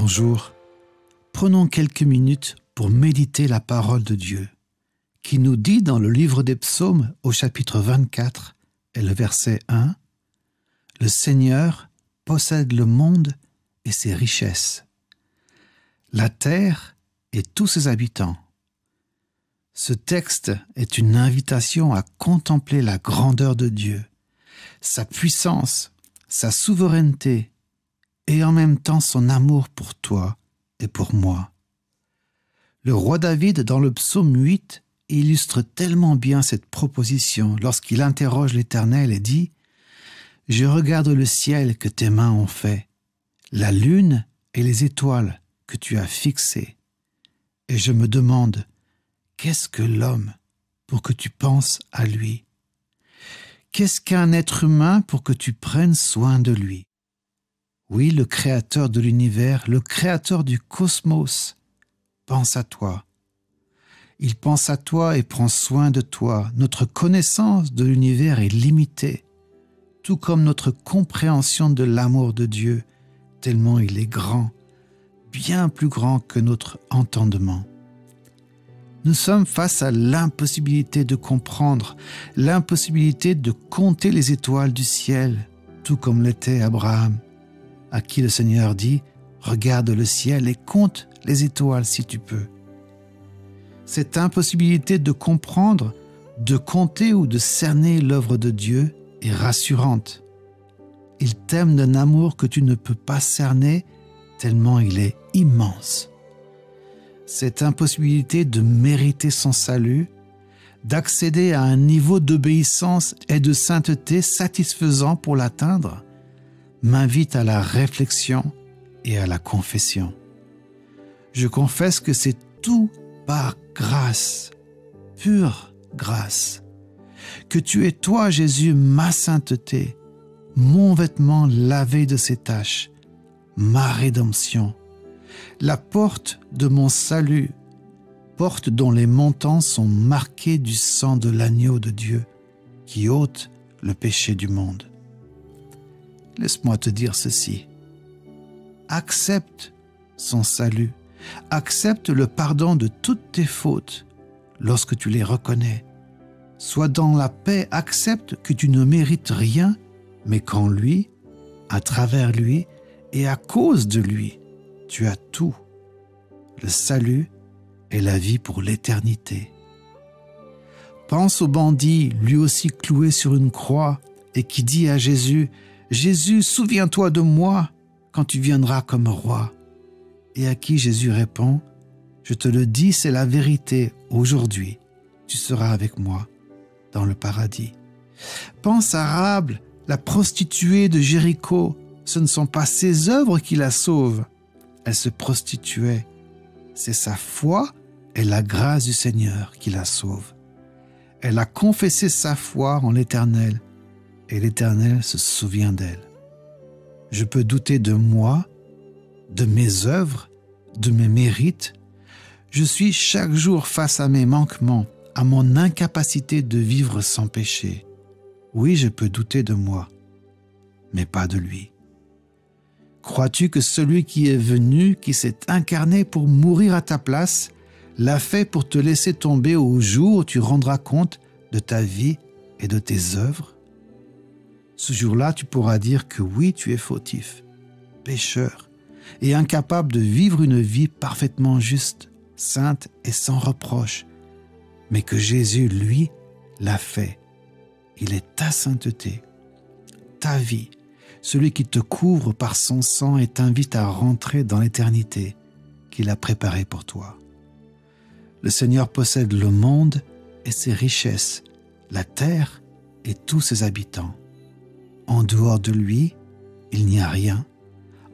Bonjour. Prenons quelques minutes pour méditer la parole de Dieu, qui nous dit dans le livre des Psaumes au chapitre 24 et le verset 1 « Le Seigneur possède le monde et ses richesses, la terre et tous ses habitants. » Ce texte est une invitation à contempler la grandeur de Dieu, sa puissance, sa souveraineté et en même temps son amour pour toi et pour moi. Le roi David, dans le psaume 8, illustre tellement bien cette proposition lorsqu'il interroge l'Éternel et dit « Je regarde le ciel que tes mains ont fait, la lune et les étoiles que tu as fixées, et je me demande, qu'est-ce que l'homme pour que tu penses à lui? Qu'est-ce qu'un être humain pour que tu prennes soin de lui? » Oui, le Créateur de l'univers, le Créateur du cosmos, pense à toi. Il pense à toi et prend soin de toi. Notre connaissance de l'univers est limitée, tout comme notre compréhension de l'amour de Dieu, tellement il est grand, bien plus grand que notre entendement. Nous sommes face à l'impossibilité de comprendre, l'impossibilité de compter les étoiles du ciel, tout comme l'était Abraham, à qui le Seigneur dit « Regarde le ciel et compte les étoiles si tu peux. » Cette impossibilité de comprendre, de compter ou de cerner l'œuvre de Dieu est rassurante. Il t'aime d'un amour que tu ne peux pas cerner tellement il est immense. Cette impossibilité de mériter son salut, d'accéder à un niveau d'obéissance et de sainteté satisfaisant pour l'atteindre, m'invite à la réflexion et à la confession. Je confesse que c'est tout par grâce, pure grâce, que tu es toi, Jésus, ma sainteté, mon vêtement lavé de ses taches, ma rédemption, la porte de mon salut, porte dont les montants sont marqués du sang de l'agneau de Dieu qui ôte le péché du monde. Laisse-moi te dire ceci. Accepte son salut. Accepte le pardon de toutes tes fautes lorsque tu les reconnais. Sois dans la paix, accepte que tu ne mérites rien, mais qu'en lui, à travers lui et à cause de lui, tu as tout, le salut et la vie pour l'éternité. Pense au bandit, lui aussi cloué sur une croix, et qui dit à Jésus « Jésus, souviens-toi de moi quand tu viendras comme roi. » Et à qui Jésus répond « Je te le dis, c'est la vérité, aujourd'hui, tu seras avec moi dans le paradis. » Pense à Rahab, la prostituée de Jéricho, ce ne sont pas ses œuvres qui la sauvent, elle se prostituait. C'est sa foi et la grâce du Seigneur qui la sauve. Elle a confessé sa foi en l'Éternel, et l'Éternel se souvient d'elle. Je peux douter de moi, de mes œuvres, de mes mérites. Je suis chaque jour face à mes manquements, à mon incapacité de vivre sans péché. Oui, je peux douter de moi, mais pas de lui. Crois-tu que celui qui est venu, qui s'est incarné pour mourir à ta place, l'a fait pour te laisser tomber au jour où tu rendras compte de ta vie et de tes œuvres? Ce jour-là, tu pourras dire que oui, tu es fautif, pécheur, et incapable de vivre une vie parfaitement juste, sainte et sans reproche, mais que Jésus, lui, l'a fait. Il est ta sainteté, ta vie, celui qui te couvre par son sang et t'invite à rentrer dans l'éternité qu'il a préparée pour toi. Le Seigneur possède le monde et ses richesses, la terre et tous ses habitants. En dehors de lui, il n'y a rien.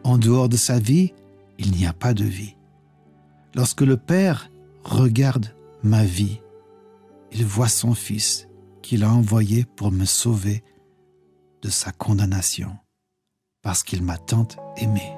En dehors de sa vie, il n'y a pas de vie. Lorsque le Père regarde ma vie, il voit son Fils qu'il a envoyé pour me sauver de sa condamnation, parce qu'il m'a tant aimé.